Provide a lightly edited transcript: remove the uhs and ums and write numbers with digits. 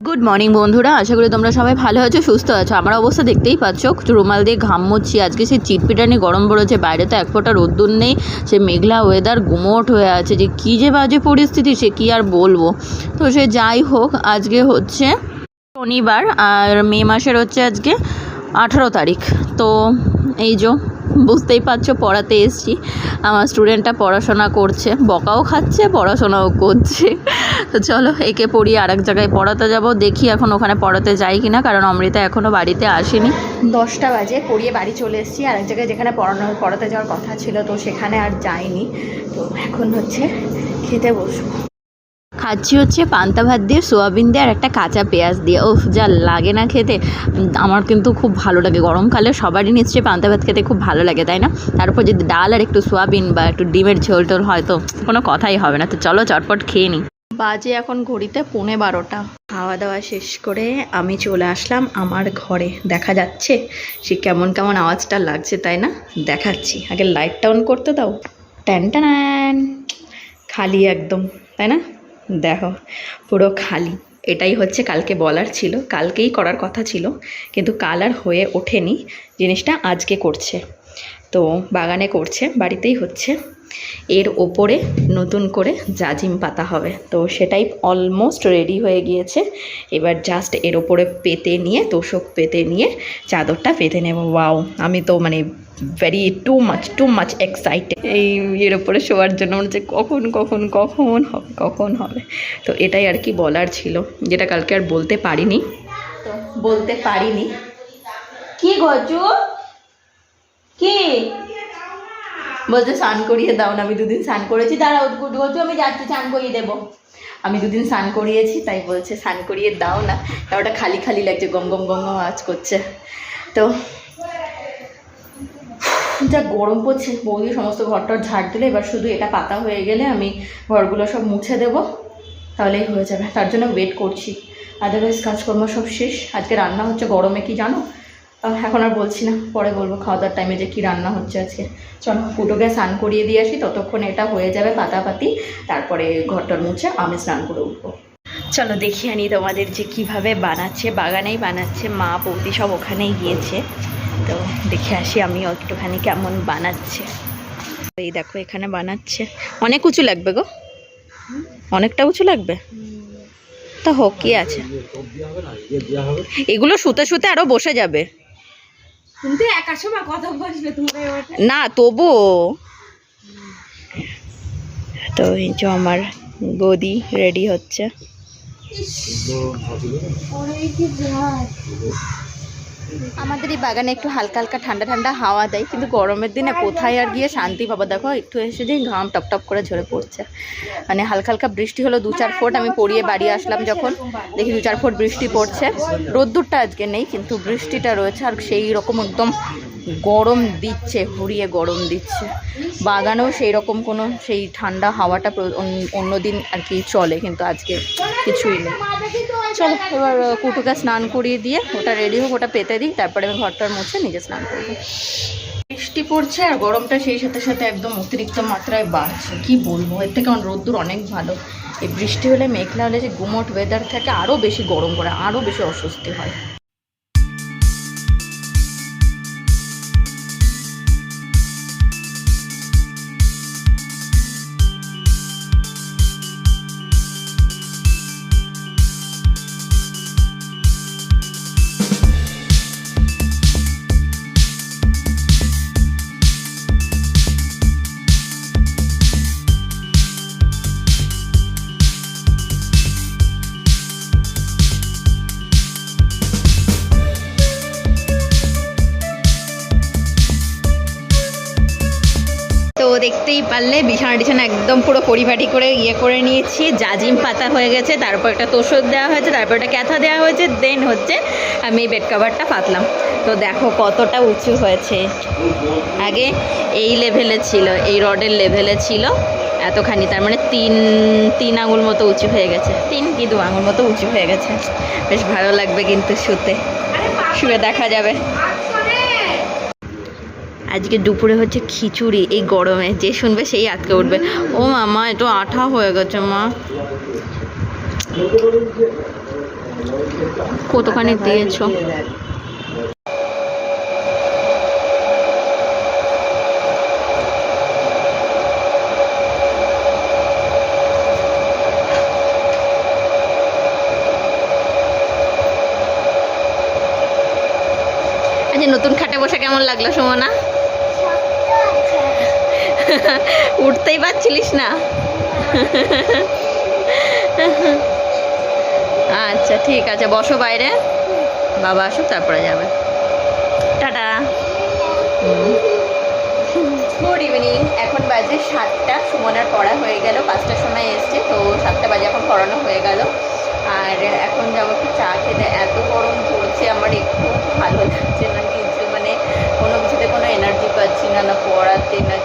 Good morning বন্ধুরা, আশা করি তোমরা সবাই ভালো আছো, সুস্থ আছো। আমার অবস্থা দেখতেই পাচ্ছ, রুমাল দিয়ে ঘাম মুচ্ছি। আজকে সেই চিটপিটানি গরম পড়েছে, বাইরে তো এক ফোঁটা রোদ্দুর নেই, সে মেঘলা ওয়েদার গুমোট হয়ে আছে। যে কী যে বাজে পরিস্থিতি, সে কী আর বলবো। তো সে যাই হোক, আজকে হচ্ছে শনিবার আর মে মাসের হচ্ছে আজকে 18 তারিখ। তো এই যে বুঝতেই পারছো, পড়াতে এসছি। আমার স্টুডেন্টটা পড়াশোনা করছে, বকাও খাচ্ছে, পড়াশোনাও করছে। তো চলো, একে পড়িয়ে আরেক জায়গায় পড়াতে যাব। দেখি এখন ওখানে পড়াতে যাই কিনা, কারণ অমৃতা এখনও বাড়িতে আসেনি। 10টা বাজে, পড়িয়ে বাড়ি চলে এসেছি। আরেক জায়গায় যেখানে পড়াতে যাওয়ার কথা ছিল, তো সেখানে আর যাইনি। তো এখন হচ্ছে খেতে বসবো। খাচ্ছি হচ্ছে পান্তা ভাত দিয়ে, সোয়াবিন দিয়ে আর একটা কাঁচা পেঁয়াজ দিয়ে। ওফ, যা লাগে না খেতে। আমার কিন্তু খুব ভালো লাগে, গরমকালে সবারই নিশ্চয়ই পান্তা ভাত খেতে খুব ভালো লাগে, তাই না? তারপর যদি ডাল আর একটু সোয়াবিন বা একটু ডিমের ঝোল টোল হয়, তো কোনো কথাই হবে না। তো চলো চটপট খেয়ে নিই। বাজে এখন ঘড়িতে 11:15। খাওয়া দাওয়া শেষ করে আমি চলে আসলাম আমার ঘরে। দেখা যাচ্ছে সে কেমন কেমন আওয়াজটা লাগছে, তাই না? দেখাচ্ছি। আগে লাইটটা অন করতে দাও। ট্যান ট্যান, খালি একদম, তাই না? দেখো, পুরো খালি। এটাই হচ্ছে কালকে বলার ছিল, কালকেই করার কথা ছিল, কিন্তু কাল আর হয়ে ওঠেনি। জিনিসটা আজকে করছে, তো বাগানে করছে, বাড়িতেই হচ্ছে। এর ওপরে নতুন করে জাজিম পাতা হবে, তো সেটাই অলমোস্ট রেডি হয়ে গিয়েছে। এবার জাস্ট এর ওপরে পেতে নিয়ে, তোষক পেতে নিয়ে চাদরটা পেতে নেব। ওয়াও, আমি তো মানে টু মাচ এক্সাইটেড এই এর ওপরে শোয়ার জন্য। মনে হচ্ছে কখন হবে। তো এটাই আর কি বলার ছিল, যেটা কালকে আর বলতে পারিনি। কি গজু, কি বলতে স্নান করিয়ে দাও না? আমি দুদিন স্নান করেছি। দাঁড়াও গজু, আমি যাচ্ছি, স্নান করিয়ে দেবো। আমি দুদিন স্নান করিয়েছি, তাই বলছে স্নান করিয়ে দাও না। ওটা খালি খালি লাগছে, গম গম গম আওয়াজ করছে। তো যা গরম পড়ছে, বৌদি সমস্ত ঘরটার ঝাড় দিলে, এবার শুধু এটা পাতা হয়ে গেলে আমি ঘরগুলো সব মুছে দেবো, তাহলেই হয়ে যাবে। তার জন্য ওয়েট করছি, আদারওয়াইজ কাজকর্ম সব শেষ। আজকে রান্না হচ্ছে গরমে, কি জানো? এখন আর বলছি না, পরে বলবো খাওয়া দাওয়ার টাইমে যে কী রান্না হচ্ছে আজকে। চলো ফুটোকে স্নান করিয়ে দিয়ে আসি, ততক্ষণ এটা হয়ে যাবে পাতাপাতি, তারপরে ঘরটার মুছে আমি স্নান করে উঠবো। চলো দেখি আনি তোমাদের যে কিভাবে বানাচ্ছে। বাগানেই বানাচ্ছে, মা বৌদি সব ওখানেই গিয়েছে। তো দেখে আসি আমিও একটুখানি কেমন বানাচ্ছে। এই দেখো, এখানে বানাচ্ছে। অনেক উঁচু লাগবে গো, অনেকটা উঁচু লাগবে। তা হোক, কি আছে, এগুলো শুতে শুতে আরো বসে যাবে না, তবু। তো এই যে আমার বৌদি রেডি হচ্ছে। আমাদের এই বাগানে একটু হালকা হালকা ঠান্ডা ঠান্ডা হাওয়া দেয়, কিন্তু গরমের দিনে কোথায় আর গিয়ে শান্তি পাবো। দেখো, একটু এসে দিন ঘাম টপ টপ করে ঝরে পড়ছে। মানে হালকা হালকা বৃষ্টি হলো 2-4 ফোঁট। আমি পড়িয়ে বাড়ি আসলাম যখন, দেখি 2-4 ফোঁট বৃষ্টি পড়ছে। রোদ্দুরটা আজকে নেই, কিন্তু বৃষ্টিটা রয়েছে। আর সেই রকম একদম গরম দিচ্ছে, হুড়িয়ে গরম দিচ্ছে। বাগানেও সেই রকম কোনো সেই ঠান্ডা হাওয়াটা অন্যদিন আর কি চলে, কিন্তু আজকে কিছুই নেই। চলো এবার কুটুকে স্নান করিয়ে দিয়ে ওটা রেডি হোক, ওটা পেতে দিই, তারপরে আমি ঘরটার মুছে নিজে স্নান করবো। বৃষ্টি পড়ছে আর গরমটা সেই সাথে সাথে একদম অতিরিক্ত মাত্রায় বাড়ছে। কি বলবো, এর থেকে রোদ্দুর অনেক ভালো। এই বৃষ্টি হলে, মেঘলা হলে যে গুমোট ওয়েদার থাকে, আরও বেশি গরম করে, আরও বেশি অস্বস্তি হয়। তো দেখতেই পারলে বিছানা টিছানা একদম পুরো পরিপাটি করে করে নিয়েছি। জাজিম পাতা হয়ে গেছে, তারপর একটা তোষক দেওয়া হয়েছে, তারপর একটা ক্যাথা দেওয়া হয়েছে, দেন হচ্ছে আমি এই বেড কভারটা পাতলাম। তো দেখো কতটা উঁচু হয়েছে। আগে এই লেভেলে ছিল, এই রডের লেভেলে ছিল এতখানি, তার মানে 3 আঙুল মতো উঁচু হয়ে গেছে। 3 কি 2 আঙুল মতো উঁচু হয়ে গেছে। বেশ ভালো লাগবে কিন্তু শুয়ে দেখা যাবে। আজকে দুপুরে হচ্ছে খিচুড়ি। এই গরমে যে শুনবে সেই আটকে উঠবে, ও মামা একটু আঠা হয়ে গেছে মা। কতখানি দিয়েছো? আচ্ছা, নতুন খাটে বসে কেমন লাগলো সুমনা? উঠতেই পারছিলিস না? আচ্ছা ঠিক আছে, বসো বাইরে, বাবা আসুক তারপরে যাবে। টাটা। Good evening. এখন বাজে 7টা, সুমনার পড়া হয়ে গেল, 5টার সময় এসছে, তো 7টা বাজে এখন পড়ানো হয়ে গেল। আর এখন যাবো একটু চা খেতে। এত গরম পড়ছে, আমার একটু ভালো লাগছে না কিছু, মানে কোনো কিছুতে কোনো এনার্জি পাচ্ছি না, না পড়াতে না